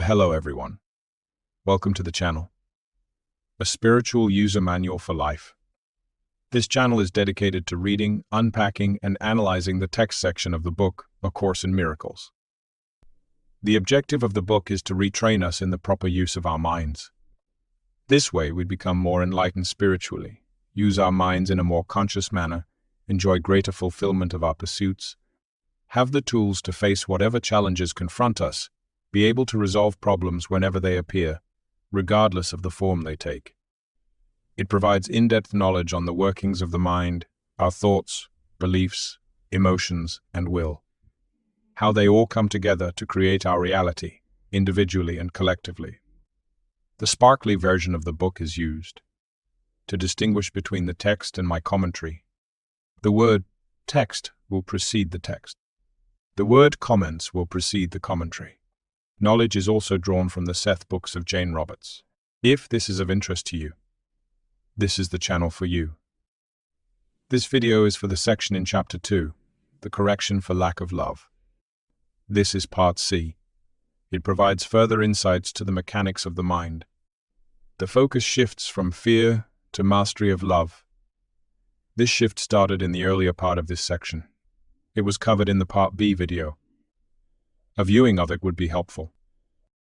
Hello everyone. Welcome to the channel. A spiritual user manual for life. This channel is dedicated to reading, unpacking, and analyzing the text section of the book, A Course in Miracles. The objective of the book is to retrain us in the proper use of our minds. This way we become more enlightened spiritually, use our minds in a more conscious manner, enjoy greater fulfillment of our pursuits, have the tools to face whatever challenges confront us, be able to resolve problems whenever they appear, regardless of the form they take. It provides in-depth knowledge on the workings of the mind, our thoughts, beliefs, emotions, and will. How they all come together to create our reality, individually and collectively. The sparkly version of the book is used to distinguish between the text and my commentary. The word text will precede the text. The word comments will precede the commentary. Knowledge is also drawn from the Seth books of Jane Roberts. If this is of interest to you, this is the channel for you. This video is for the section in Chapter 2, The Correction for Lack of Love. This is Part C. It provides further insights to the mechanics of the mind. The focus shifts from fear to mastery of love. This shift started in the earlier part of this section. It was covered in the Part B video. A viewing of it would be helpful.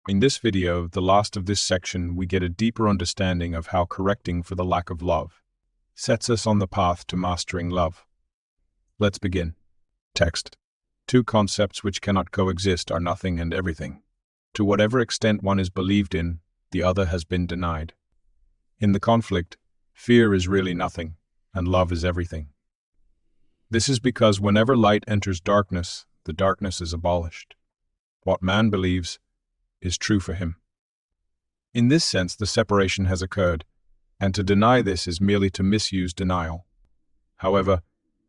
In this video, the last of this section, we get a deeper understanding of how correcting for the lack of love sets us on the path to mastering love. Let's begin. Text. Two concepts which cannot coexist are nothing and everything. To whatever extent one is believed in, the other has been denied. In the conflict, fear is really nothing, and love is everything. This is because whenever light enters darkness, the darkness is abolished. What man believes is true for him. In this sense, the separation has occurred, and to deny this is merely to misuse denial. However,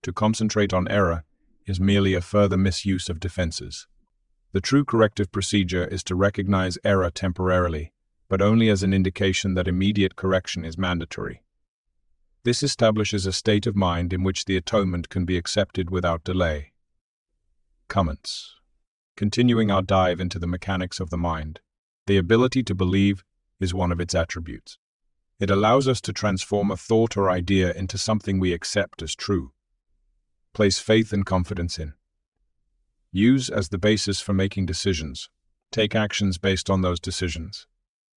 to concentrate on error is merely a further misuse of defenses. The true corrective procedure is to recognize error temporarily, but only as an indication that immediate correction is mandatory. This establishes a state of mind in which the atonement can be accepted without delay. Comments. Continuing our dive into the mechanics of the mind, the ability to believe is one of its attributes. It allows us to transform a thought or idea into something we accept as true, place faith and confidence in, use as the basis for making decisions, take actions based on those decisions.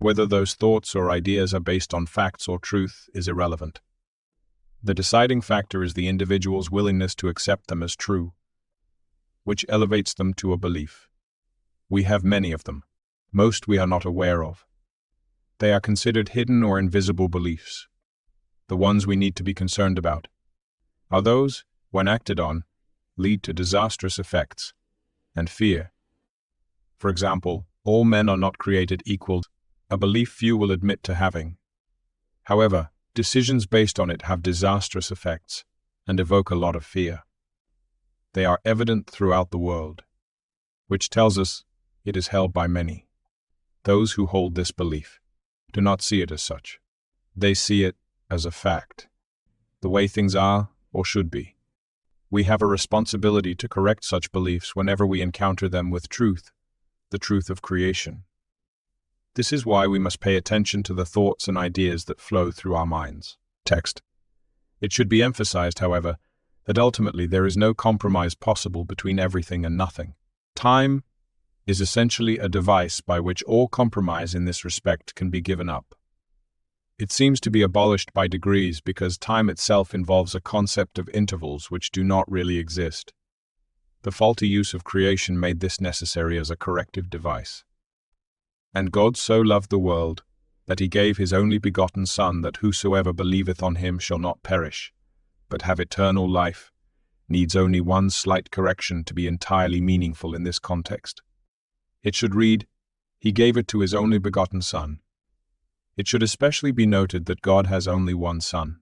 Whether those thoughts or ideas are based on facts or truth is irrelevant. The deciding factor is the individual's willingness to accept them as true, which elevates them to a belief. We have many of them. Most we are not aware of. They are considered hidden or invisible beliefs. The ones we need to be concerned about are those, when acted on, lead to disastrous effects and fear. For example, all men are not created equal, a belief few will admit to having. However, decisions based on it have disastrous effects and evoke a lot of fear. They are evident throughout the world, which tells us it is held by many. Those who hold this belief do not see it as such. They see it as a fact, the way things are or should be. We have a responsibility to correct such beliefs whenever we encounter them with truth, the truth of creation. This is why we must pay attention to the thoughts and ideas that flow through our minds. Text. It should be emphasized, however, that ultimately there is no compromise possible between everything and nothing. Time is essentially a device by which all compromise in this respect can be given up. It seems to be abolished by degrees because time itself involves a concept of intervals which do not really exist. The faulty use of creation made this necessary as a corrective device. And God so loved the world, that he gave his only begotten Son, that whosoever believeth on him shall not perish, but have eternal life, needs only one slight correction to be entirely meaningful in this context. It should read, he gave it to his only begotten Son. It should especially be noted that God has only one Son.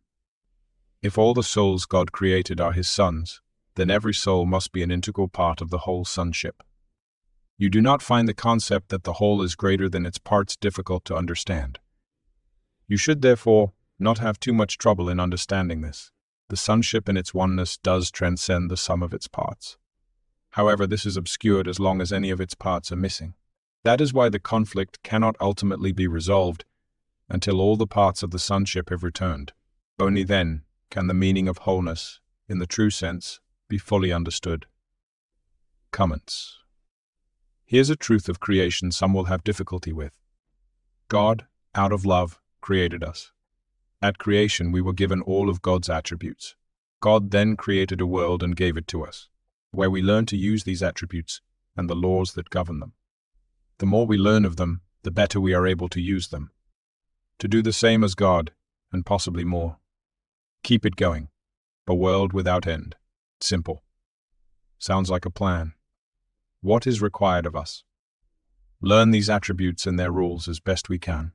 If all the souls God created are his sons, then every soul must be an integral part of the whole sonship. You do not find the concept that the whole is greater than its parts difficult to understand. You should therefore not have too much trouble in understanding this. The sonship in its oneness does transcend the sum of its parts. However, this is obscured as long as any of its parts are missing. That is why the conflict cannot ultimately be resolved until all the parts of the sonship have returned. Only then can the meaning of wholeness, in the true sense, be fully understood. Comments. Here's a truth of creation some will have difficulty with. God, out of love, created us. At creation, we were given all of God's attributes. God then created a world and gave it to us, where we learn to use these attributes and the laws that govern them. The more we learn of them, the better we are able to use them. To do the same as God, and possibly more. Keep it going. A world without end. Simple. Sounds like a plan. What is required of us? Learn these attributes and their rules as best we can.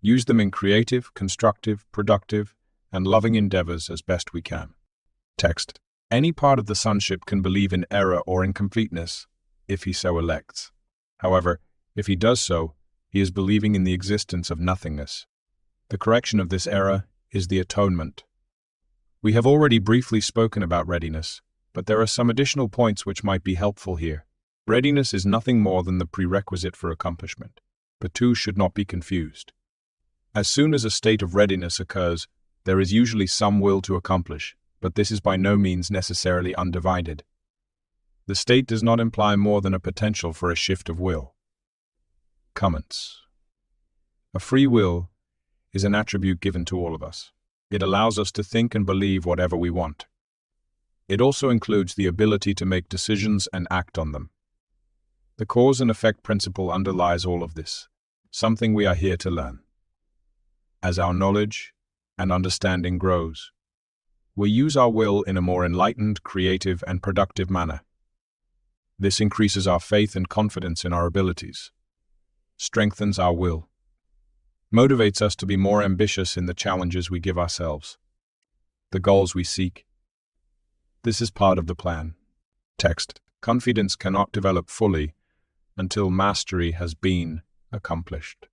Use them in creative, constructive, productive, and loving endeavors as best we can. Text. Any part of the sonship can believe in error or incompleteness, if he so elects. However, if he does so, he is believing in the existence of nothingness. The correction of this error is the atonement. We have already briefly spoken about readiness, but there are some additional points which might be helpful here. Readiness is nothing more than the prerequisite for accomplishment. The two should not be confused. As soon as a state of readiness occurs, there is usually some will to accomplish, but this is by no means necessarily undivided. The state does not imply more than a potential for a shift of will. Comments. A free will is an attribute given to all of us. It allows us to think and believe whatever we want. It also includes the ability to make decisions and act on them. The cause and effect principle underlies all of this, something we are here to learn. As our knowledge and understanding grows, we use our will in a more enlightened, creative, and productive manner. This increases our faith and confidence in our abilities, strengthens our will, motivates us to be more ambitious in the challenges we give ourselves, the goals we seek. This is part of the plan. Text. Confidence cannot develop fully until mastery has been accomplished.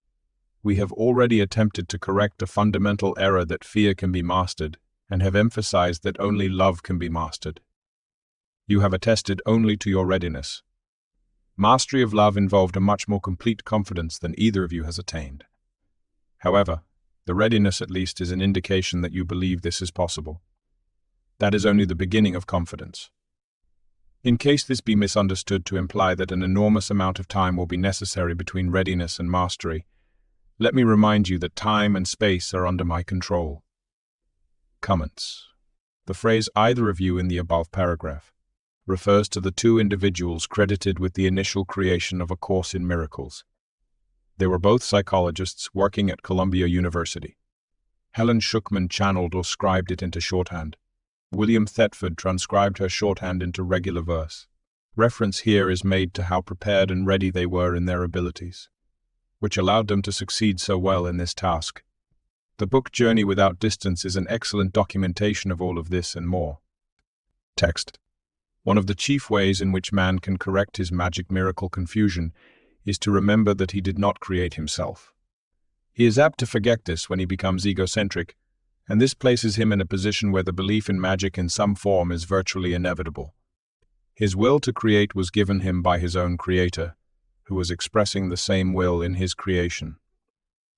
We have already attempted to correct a fundamental error that fear can be mastered, and have emphasized that only love can be mastered. You have attested only to your readiness. Mastery of love involved a much more complete confidence than either of you has attained. However, the readiness at least is an indication that you believe this is possible. That is only the beginning of confidence. In case this be misunderstood to imply that an enormous amount of time will be necessary between readiness and mastery, let me remind you that time and space are under my control. Comments. The phrase "either of you" in the above paragraph refers to the two individuals credited with the initial creation of A Course in Miracles. They were both psychologists working at Columbia University. Helen Schuckman channeled or scribed it into shorthand. William Thetford transcribed her shorthand into regular verse. Reference here is made to how prepared and ready they were in their abilities, which allowed them to succeed so well in this task. The book Journey Without Distance is an excellent documentation of all of this and more. Text. One of the chief ways in which man can correct his magic miracle confusion is to remember that he did not create himself. He is apt to forget this when he becomes egocentric, and this places him in a position where the belief in magic in some form is virtually inevitable. His will to create was given him by his own creator, who was expressing the same will in his creation.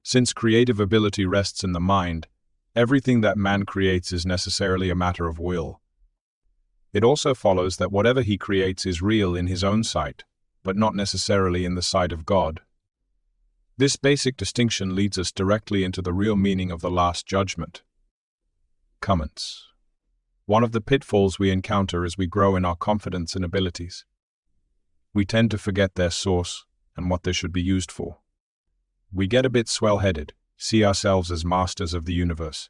Since creative ability rests in the mind, everything that man creates is necessarily a matter of will. It also follows that whatever he creates is real in his own sight, but not necessarily in the sight of God. This basic distinction leads us directly into the real meaning of the Last Judgment. Comments. One of the pitfalls we encounter as we grow in our confidence and abilities. We tend to forget their source and what they should be used for. We get a bit swell-headed, see ourselves as masters of the universe.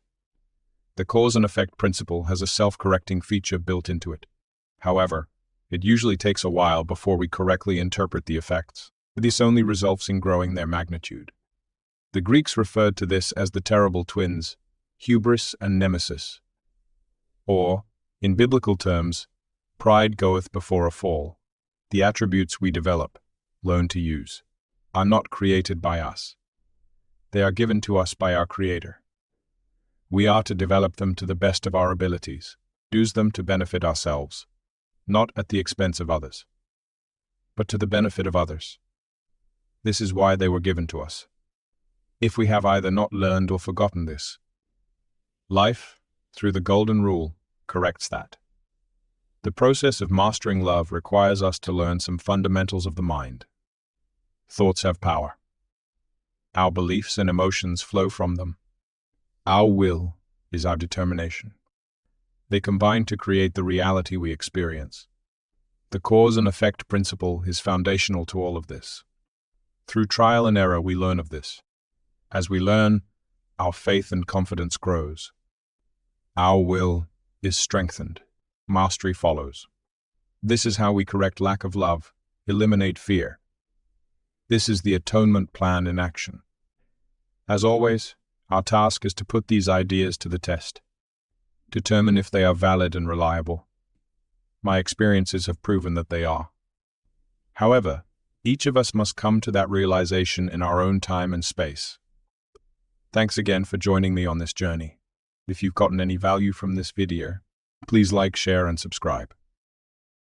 The cause and effect principle has a self-correcting feature built into it. However, it usually takes a while before we correctly interpret the effects. This only results in growing their magnitude. The Greeks referred to this as the terrible twins, hubris and nemesis. Or, in biblical terms, pride goeth before a fall. The attributes we develop, learn to use, are not created by us. They are given to us by our Creator. We are to develop them to the best of our abilities, use them to benefit ourselves, not at the expense of others, but to the benefit of others. This is why they were given to us. If we have either not learned or forgotten this, life, through the golden rule, corrects that. The process of mastering love requires us to learn some fundamentals of the mind. Thoughts have power. Our beliefs and emotions flow from them. Our will is our determination. They combine to create the reality we experience. The cause and effect principle is foundational to all of this. Through trial and error, we learn of this. As we learn, our faith and confidence grows. Our will is strengthened. Mastery follows. This is how we correct lack of love, eliminate fear. This is the atonement plan in action. As always, our task is to put these ideas to the test. Determine if they are valid and reliable. My experiences have proven that they are. However, each of us must come to that realization in our own time and space. Thanks again for joining me on this journey. If you've gotten any value from this video, please like, share, and subscribe.